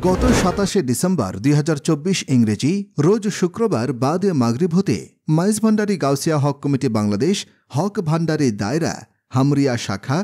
গত ২৭ ডিসেম্বর ২০২৪ ইংরেজি রোজ শুক্রবার বাদে মাগরিব হতে মাইজ ভান্ডারী গাউসিয়া হক কমিটি বাংলাদেশ হক ভান্ডারী দায়রা হামরিয়া শাখা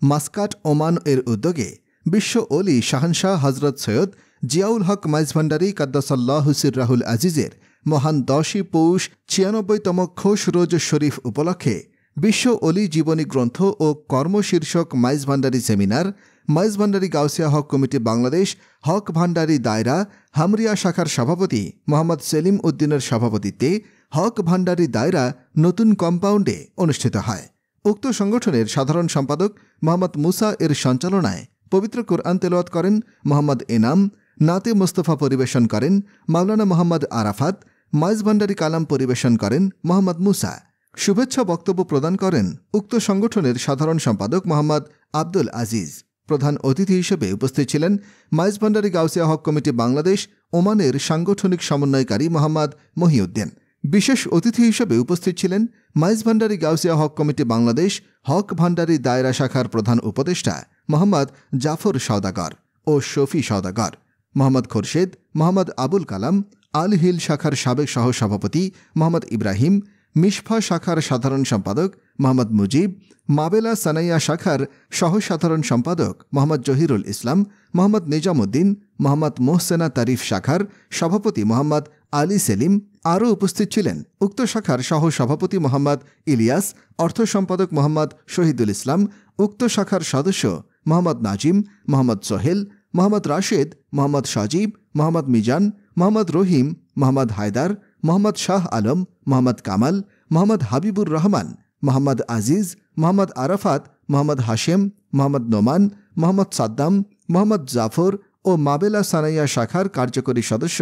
মাস্কাট ওমান এর উদ্যোগে বিশ্ব ওলি শাহনশাহ হজরত সৈয়দ জিয়াউল হক মাইজ ভান্ডারী কাদ্দাসাল্লাহু সিররাহুল আজিজের মহান ১০ই পৌষ ৯৬তম খোশ রোজ শরীফ উপলক্ষে বিশ্ব ওলি জীবনী গ্রন্থ ও কর্ম শীর্ষক মাইজ ভান্ডারী সেমিনার মাইজ ভান্ডারী গাউসিয়া হক কমিটি বাংলাদেশ হক ভান্ডারী দায়রা হামরিয়া শাখার সভাপতি মোহাম্মদ সেলিম উদ্দিনের সভাপতিত্বে হক ভান্ডারী দায়রা নতুন কম্পাউন্ডে অনুষ্ঠিত হয়। উক্ত সংগঠনের সাধারণ সম্পাদক মোহাম্মদ মুসা এর সঞ্চালনায় পবিত্র কোরআন তেলাওয়াত করেন মোহাম্মদ এনাম, নাতে মোস্তফা পরিবেশন করেন মাওলানা মোহাম্মদ আরাফাত, মাইজ ভান্ডারী কালাম পরিবেশন করেন মোহাম্মদ মুসা। শুভেচ্ছা বক্তব্য প্রদান করেন উক্ত সংগঠনের সাধারণ সম্পাদক মোহাম্মদ আব্দুল আজিজ। প্রধান অতিথি হিসেবে উপস্থিত ছিলেন মাইজ ভান্ডারী গাউসিয়া হক কমিটি বাংলাদেশ ওমানের সাংগঠনিক সমন্বয়কারী মোহাম্মদ মহিউদ্দিন। বিশেষ অতিথি হিসেবে উপস্থিত ছিলেন মাইজ ভান্ডারী গাউসিয়া হক কমিটি বাংলাদেশ হক ভান্ডারী দায়রা শাখার প্রধান উপদেষ্টা মোহাম্মদ জাফর সওদাগর ও শফি সওদাগর, মোহাম্মদ খোরশেদ, মোহাম্মদ আবুল কালাম, আল হিল শাখার সাবেক সহসভাপতি মোহাম্মদ ইব্রাহিম, মিশফা শাখার সাধারণ সম্পাদক মোহাম্মদ মুজিব, মাবেলা সানাইয়া শাখার সহসাধারণ সম্পাদক মোহাম্মদ জহিরুল ইসলাম, মোহাম্মদ নিজামুদ্দিন, মোহাম্মদ মোহসেনা তারিফ শাখার সভাপতি মোহাম্মদ আলী সেলিম। আরও উপস্থিত ছিলেন উক্ত শাখার সহসভাপতি মোহাম্মদ ইলিয়াস, অর্থ সম্পাদক মোহাম্মদ শহীদুল ইসলাম, উক্ত শাখার সদস্য মোহাম্মদ নাজিম, মোহাম্মদ সোহেল, মোহাম্মদ রাশেদ, মোহাম্মদ সজীব, মোহাম্মদ মিজান, মোহাম্মদ রহিম, মোহাম্মদ হায়দার, মোহাম্মদ শাহ আলম, মোহাম্মদ কামাল, মোহাম্মদ হাবিবুর রহমান, মোহাম্মদ আজিজ, মোহাম্মদ আরাফাত, মোহাম্মদ হাশেম, মোহাম্মদ নোমান, মোহাম্মদ সাদ্দাম, মোহাম্মদ জাফর ও মাবেলা সানাইয়া শাখার কার্যকরী সদস্য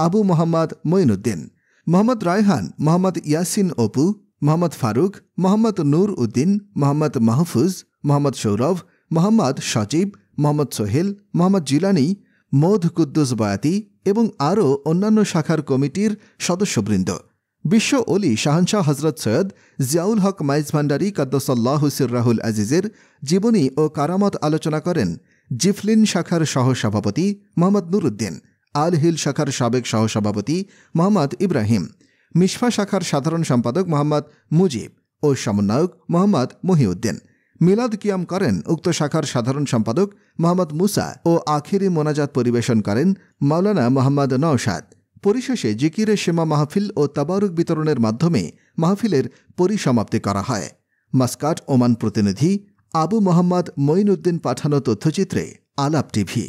আবু মোহাম্মদ মঈনুদ্দিন, মোহাম্মদ রায়হান, মোহাম্মদ ইয়াসিন অপু, মোহাম্মদ ফারুক, মোহাম্মদ নূর উদ্দিন, মোহাম্মদ মাহফুজ, মোহাম্মদ সৌরভ, মোহাম্মদ সজীব, মোহাম্মদ সোহেল, মোহাম্মদ জিলানি, মোদ কুদ্দুস বয়াতি এবং আরও অন্যান্য শাখার কমিটির সদস্যবৃন্দ। বিশ্ব ওলি শাহনশাহ হজরত সৈয়দ জিয়াউল হক মাইজ ভান্ডারী কাদ্দাসাল্লাহু সিররাহুল আজিজের জীবনী ও কারামত আলোচনা করেন জিফলিন শাখার সহসভাপতি মোহাম্মদ নুরুদ্দিন, আল হিল শাখার সাবেক সহসভাপতি মোহাম্মদ ইব্রাহিম, মিশফা শাখার সাধারণ সম্পাদক মোহাম্মদ মুজিব ও সমন্বয়ক মোহাম্মদ মহিউদ্দিন। মিলাদ কিয়াম করেন উক্ত শাখার সাধারণ সম্পাদক মোহাম্মদ মুসা ও আখিরি মোনাজাত পরিবেশন করেন মাওলানা মোহাম্মদ নওশাদ। পরিশেষে জিকিরে শেমা মাহফিল ও তাবারুক বিতরণের মাধ্যমে মাহফিলের পরিসমাপ্তি করা হয়। মাস্কাট ওমান প্রতিনিধি আবু মোহাম্মদ মঈনুদ্দিন পাঠানো তথ্যচিত্রে আলাপ টিভি।